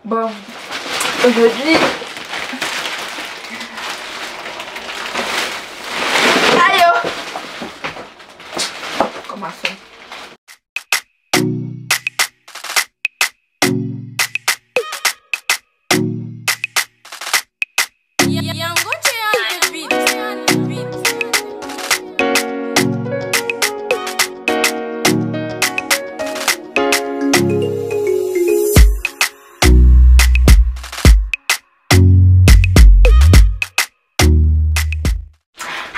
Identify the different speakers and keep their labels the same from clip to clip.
Speaker 1: Bon, aujourd'hui, aïe, commençons.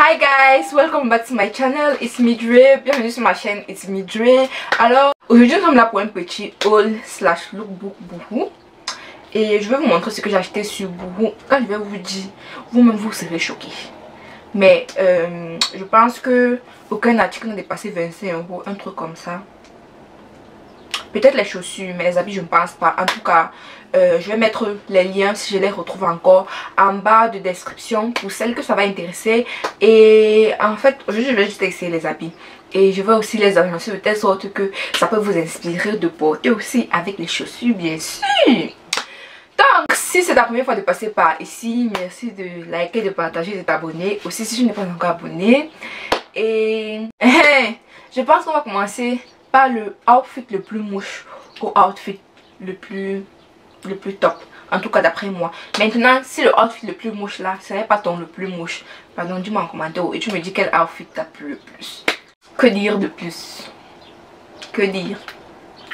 Speaker 1: Hi guys, welcome back to my channel, it's me Dre, bienvenue sur ma chaîne, it's me Dre. Alors aujourd'hui nous sommes là pour un petit haul slash lookbook Boohoo. Et je vais vous montrer ce que j'ai acheté sur Boohoo. Quand je vais vous dire, vous-même vous serez choqués. Mais je pense que aucun article n'a dépassé 25 €, un truc comme ça. Peut-être les chaussures, mais les habits je ne pense pas. En tout cas, je vais mettre les liens si je les retrouve encore en bas de description pour celles que ça va intéresser. Et en fait, aujourd'hui je vais juste essayer les habits. Et je vais aussi les agencer de telle sorte que ça peut vous inspirer de porter aussi avec les chaussures, bien sûr. Donc, si c'est ta première fois de passer par ici, merci de liker, de partager, de t'abonner. Aussi, si tu n'es pas encore abonné. Et je pense qu'on va commencer par le outfit le plus mouche au outfit le plus top. En tout cas, d'après moi. Maintenant, si le outfit le plus mouche là, ce n'est pas ton le plus mouche, pardon, dis-moi en commentaire et tu me dis quel outfit t'a plu le plus. Que dire de plus? Que dire?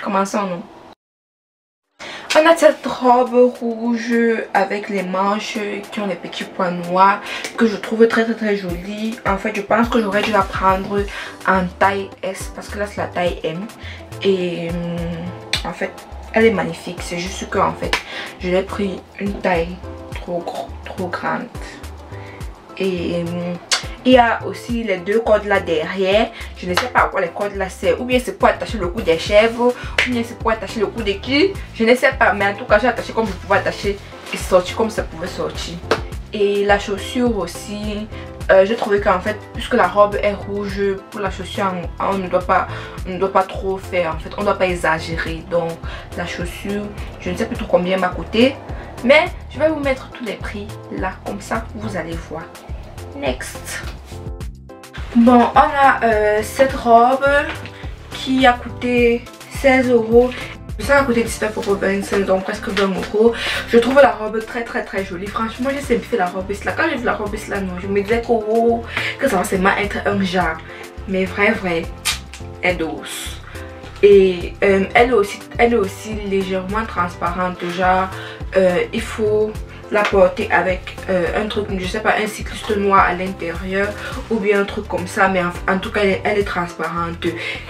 Speaker 1: Commençons, non? On a cette robe rouge avec les manches qui ont des petits points noirs que je trouve très jolie. En fait, je pense que j'aurais dû la prendre en taille S parce que là c'est la taille M. Et en fait, elle est magnifique. C'est juste que en fait, je l'ai pris une taille trop grande. Et il y a aussi les deux cordes là derrière. Je ne sais pas à quoi les cordes là c'est. Ou bien c'est pour attacher le cou des chèvres, ou bien c'est pour attacher le cou de qui. Je ne sais pas. Mais en tout cas j'ai attaché comme je pouvais attacher et sortir comme ça pouvait sortir. Et la chaussure aussi. J'ai trouvé qu'en fait, puisque la robe est rouge, pour la chaussure on ne doit pas trop faire. En fait, on ne doit pas exagérer. Donc la chaussure, je ne sais plus trop combien elle m'a coûté. Mais je vais vous mettre tous les prix là, comme ça vous allez voir. Next. Bon, on a cette robe qui a coûté 16 €. Ça a coûté 19,25 €, donc presque 20 €. Je trouve la robe très jolie. Franchement, j'ai simplifié la robe là. Quand j'ai vu la robe là, non, je me disais que ça va seulement être un genre. Mais vrai, elle est douce. Et elle est aussi légèrement transparente. Genre, il faut la porter avec un truc, je sais pas, un cycliste noir à l'intérieur ou bien un truc comme ça. Mais en tout cas, elle est transparente.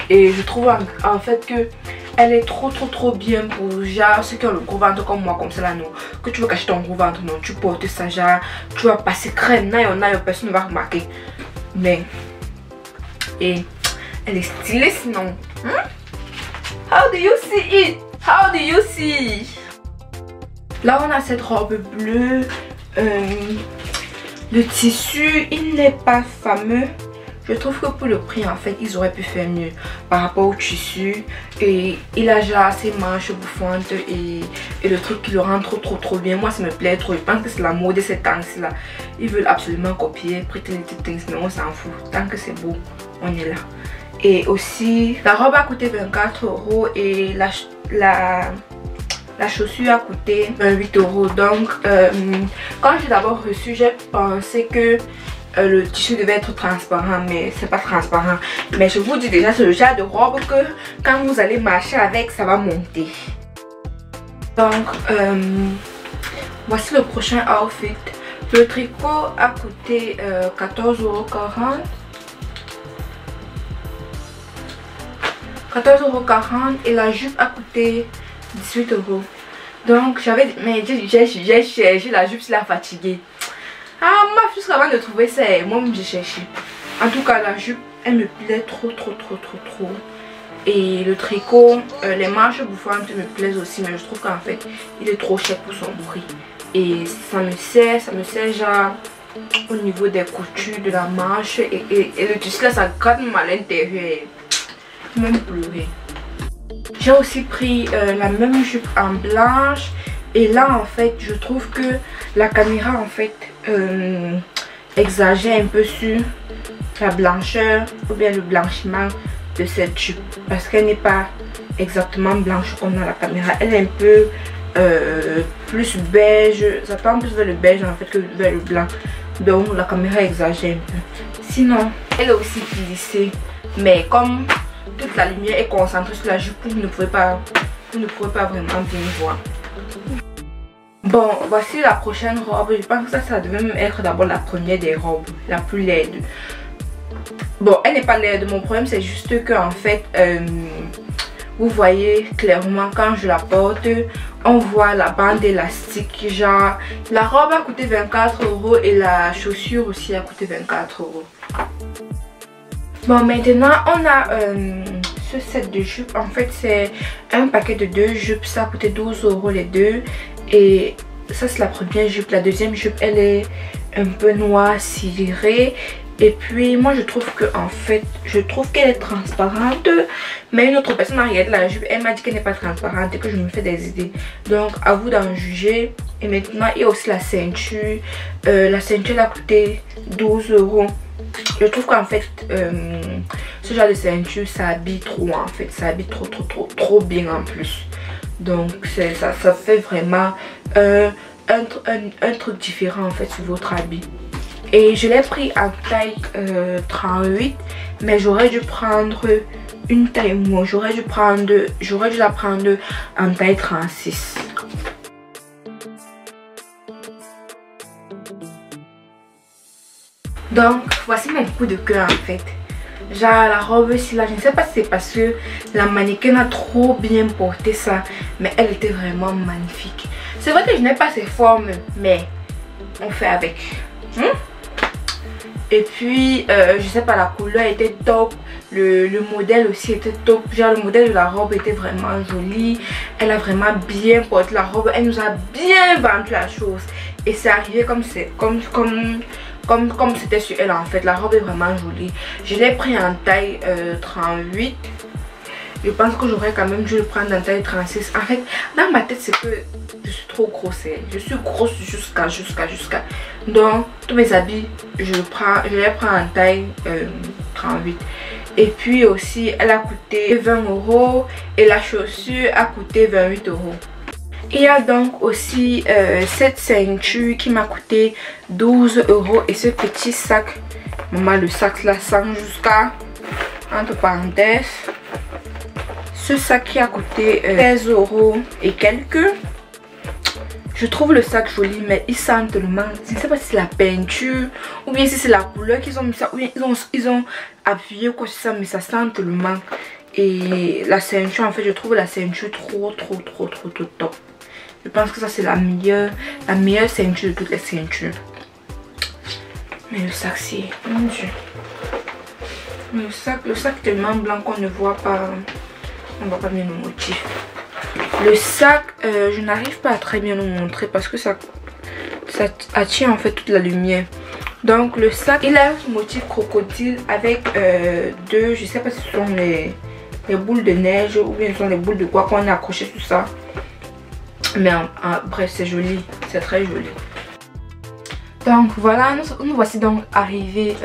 Speaker 1: Et je trouve en fait que elle est trop bien pour genre ceux qui ont le gros ventre comme moi, comme ça là, non. Que tu veux cacher ton gros ventre, non. Tu portes ça, genre, tu vas passer crème, personne ne va remarquer. Mais, et elle est stylée sinon. How do you see it? How do you see? Là on a cette robe bleue. Le tissu il n'est pas fameux. Je trouve que pour le prix en fait ils auraient pu faire mieux par rapport au tissu. Et il a déjà ses manches bouffantes et le truc qui le rend trop bien. Moi ça me plaît trop. Je pense que c'est la mode de ces temps-ci là. Ils veulent absolument copier Pretty Little Things, mais on s'en fout. Tant que c'est beau, on est là. Et aussi la robe a coûté 24 € et la chaussure a coûté 28 €. Donc quand j'ai d'abord reçu, j'ai pensé que le tissu devait être transparent, mais c'est pas transparent. Mais je vous dis déjà, c'est le genre de robe que quand vous allez marcher avec, ça va monter. Donc voici le prochain outfit. Le tricot a coûté 14,40 €. 14,40 € et la jupe a coûté 18 €. Donc mais j'ai cherché la jupe, c'est la fatiguée. Ah, moi jusqu'à avant de trouver ça, moi-même j'ai cherché. En tout cas la jupe elle me plaît trop. Et le tricot, les manches bouffantes me plaisent aussi, mais je trouve qu'en fait il est trop cher pour son prix. Et ça me sert genre au niveau des coutures de la manche et le tissu là ça gratte même à l'intérieur. Même pleurer. J'ai aussi pris la même jupe en blanche Et là en fait je trouve que la caméra en fait exagère un peu sur la blancheur ou bien le blanchiment de cette jupe, parce qu'elle n'est pas exactement blanche comme dans la caméra. Elle est un peu plus beige, ça tend plus vers le beige en fait que vers le blanc, donc la caméra exagère un peu. Sinon elle est aussi plissée, mais comme toute la lumière est concentrée sur la jupe, vous ne pouvez pas vraiment bien voir. Bon, voici la prochaine robe. Je pense que ça devait même être d'abord la première des robes, la plus laide. Bon, elle n'est pas laide, mon problème c'est juste que en fait vous voyez clairement quand je la porte, on voit la bande élastique. Genre la robe a coûté 24 € et la chaussure aussi a coûté 24 €. Bon, maintenant on a ce set de jupes. En fait c'est un paquet de 2 jupes, ça a coûté 12 € les deux. Et ça c'est la première jupe. La deuxième jupe elle est un peu noire cirée. Et puis moi je trouve que en fait je trouve qu'elle est transparente, mais une autre personne a regardé la jupe, elle m'a dit qu'elle n'est pas transparente et que je me fais des idées. Donc à vous d'en juger. Et maintenant il y a aussi la ceinture. La ceinture elle a coûté 12 €. Je trouve qu'en fait ce genre de ceinture ça habille trop, en fait ça habille trop bien en plus. Donc ça fait vraiment un truc différent en fait sur votre habit. Et je l'ai pris en taille 38, mais j'aurais dû prendre une taille moins. J'aurais dû la prendre en taille 36. Donc voici mon coup de cœur en fait. Genre la robe ici là, je ne sais pas si c'est parce que la mannequin a trop bien porté ça, mais elle était vraiment magnifique. C'est vrai que je n'ai pas ses formes, mais on fait avec. Et puis je sais pas, la couleur était top, le modèle aussi était top. Genre le modèle de la robe était vraiment joli. Elle a vraiment bien porté la robe, elle nous a bien vendu la chose. Et c'est arrivé comme c'était sur elle en fait. La robe est vraiment jolie. Je l'ai pris en taille 38. Je pense que j'aurais quand même dû le prendre en taille 36. En fait dans ma tête c'est que je suis trop grosse. Je suis grosse jusqu'à. Donc tous mes habits je les prends en taille 38. Et puis aussi elle a coûté 20 € et la chaussure a coûté 28 €. Il y a donc aussi cette ceinture qui m'a coûté 12 € et ce petit sac. Maman, le sac là sent jusqu'à, entre parenthèses, ce sac qui a coûté 16 € et quelques. Je trouve le sac joli, mais il sent tellement, je ne sais pas si c'est la peinture ou bien si c'est la couleur qu'ils ont mis ça, ou bien ils ont appuyé quoi sur ça, mais ça sent tellement. Et la ceinture, en fait je trouve la ceinture trop top. Je pense que ça c'est la meilleure ceinture de toutes les ceintures. Mais le sac c'est, mon dieu, mais le sac est tellement blanc qu'on ne voit pas, on ne voit pas bien le motif. Le sac, je n'arrive pas à très bien le montrer parce que ça attire en fait toute la lumière. Donc le sac, il a un motif crocodile avec deux, je sais pas si ce sont les boules de neige ou bien ce sont les boules de quoi qu'on a accroché sur ça. Mais bref, c'est joli, c'est très joli. Donc voilà, nous voici donc arrivés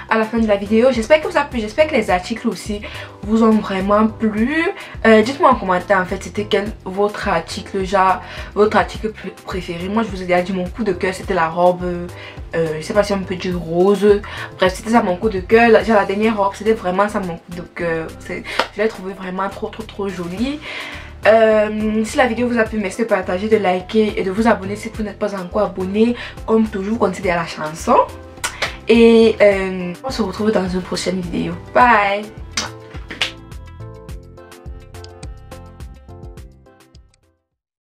Speaker 1: à la fin de la vidéo. J'espère que vous a plu, j'espère que les articles aussi vous ont vraiment plu. Dites-moi en commentaire en fait c'était quel votre article, genre votre article préféré. Moi je vous ai déjà dit mon coup de cœur c'était la robe, je sais pas si on peut dire rose. Bref c'était ça mon coup de cœur. Genre la dernière robe c'était vraiment ça mon coup de cœur. Je l'ai trouvé vraiment trop jolie. Si la vidéo vous a plu, merci de partager, de liker et de vous abonner si vous n'êtes pas encore abonné. Comme toujours, continuez à la chanson. Et on se retrouve dans une prochaine vidéo. Bye!